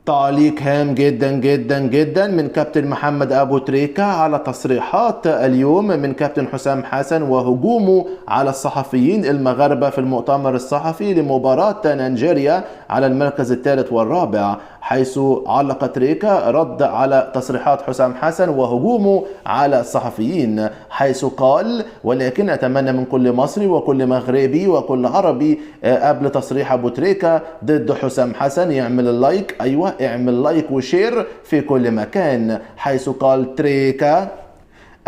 تعليق هام جدا جدا جدا من كابتن محمد أبو تريكة على تصريحات اليوم من كابتن حسام حسن وهجومه على الصحفيين المغاربة في المؤتمر الصحفي لمباراة نيجيريا على المركز الثالث والرابع، حيث علق تريكة رد على تصريحات حسام حسن وهجومه على الصحفيين، حيث قال: ولكن أتمنى من كل مصري وكل مغربي وكل عربي قبل تصريح أبو تريكة ضد حسام حسن يعمل اللايك، أيوة اعمل لايك وشير في كل مكان، حيث قال تريكة: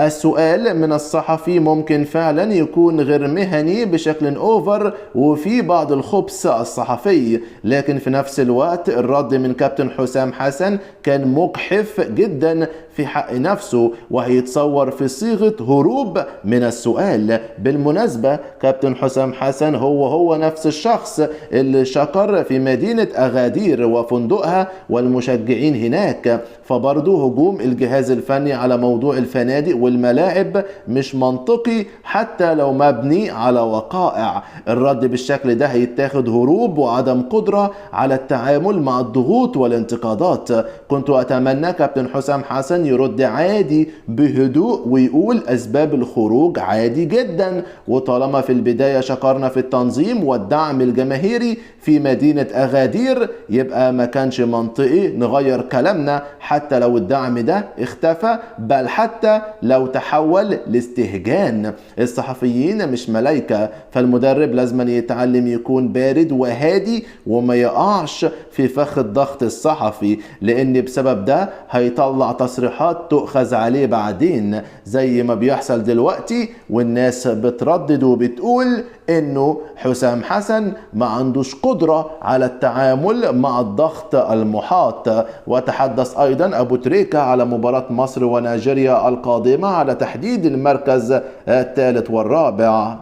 السؤال من الصحفي ممكن فعلا يكون غير مهني بشكل اوفر وفي بعض الخبث الصحفي، لكن في نفس الوقت الرد من كابتن حسام حسن كان مجحف جدا في حق نفسه وهيتصور في صيغة هروب من السؤال. بالمناسبة كابتن حسام حسن هو نفس الشخص اللي شكر في مدينة أغادير وفندقها والمشجعين هناك، فبرضه هجوم الجهاز الفني على موضوع الفنادق والملاعب مش منطقي حتى لو مبني على وقائع. الرد بالشكل ده هيتاخد هروب وعدم قدرة على التعامل مع الضغوط والانتقادات. كنت أتمنى كابتن حسام حسن يرد عادي بهدوء ويقول أسباب الخروج عادي جدا، وطالما في البداية شكرنا في التنظيم والدعم الجماهيري في مدينة أغادير يبقى ما كانش منطقي نغير كلامنا حتى لو الدعم ده اختفى، بل حتى لو تحول لاستهجان. الصحفيين مش ملايكة، فالمدرب لازم يتعلم يكون بارد وهادي وما يقعش في فخ الضغط الصحفي، لأن بسبب ده هيطلع تصريحات تؤخذ عليه بعدين زي ما بيحصل دلوقتي، والناس بتردد وبتقول انه حسام حسن ما عندوش قدرة على التعامل مع الضغط المحاط. وتحدث ايضا ابو تريكة على مباراة مصر ونيجيريا القادمة على تحديد المركز الثالث والرابع.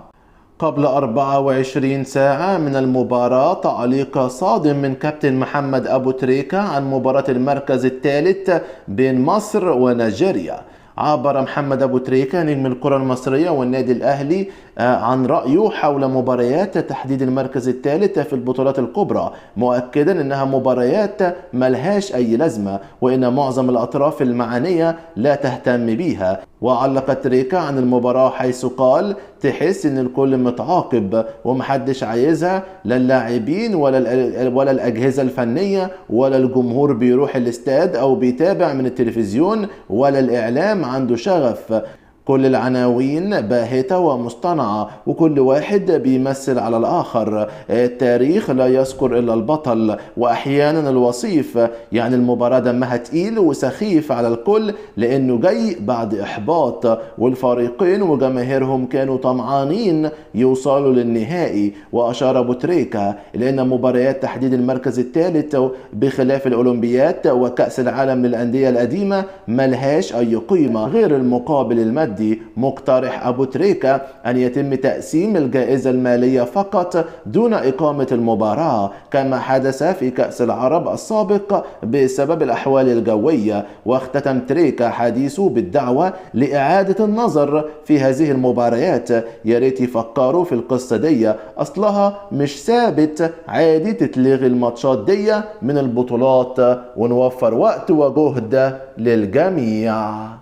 قبل 24 ساعة من المباراة تعليق صادم من كابتن محمد أبو تريكة عن مباراة المركز الثالث بين مصر ونيجيريا. عبر محمد أبو تريكة نجم الكرة المصرية والنادي الأهلي عن رأيه حول مباريات تحديد المركز الثالث في البطولات الكبرى، مؤكدا أنها مباريات ملهاش أي لازمة وإن معظم الأطراف المعنية لا تهتم بيها. وعلق تريكة عن المباراة حيث قال: تحس ان الكل متعاقب ومحدش عايزها، لا اللاعبين ولا الأجهزة الفنية ولا الجمهور بيروح الاستاد او بيتابع من التلفزيون ولا الإعلام عنده شغف. كل العناوين باهتة ومصطنعة وكل واحد بيمثل على الآخر. التاريخ لا يذكر إلا البطل وأحيانا الوصيف، يعني المباراة دمها تقيل وسخيف على الكل لأنه جاي بعد إحباط، والفريقين وجماهيرهم كانوا طمعانين يوصلوا للنهائي. وأشار أبو تريكة لأن مباريات تحديد المركز الثالث بخلاف الأولمبيات وكأس العالم للأندية القديمة ملهاش أي قيمة غير المقابل المادي. مقترح أبو تريكة أن يتم تقسيم الجائزة المالية فقط دون إقامة المباراة كما حدث في كأس العرب السابق بسبب الأحوال الجوية. واختتم تريكة حديثه بالدعوة لإعادة النظر في هذه المباريات، يا ريت يفكروا في القصة دي، أصلها مش ثابت، عادي تتلغي الماتشات دي من البطولات ونوفر وقت وجهد للجميع.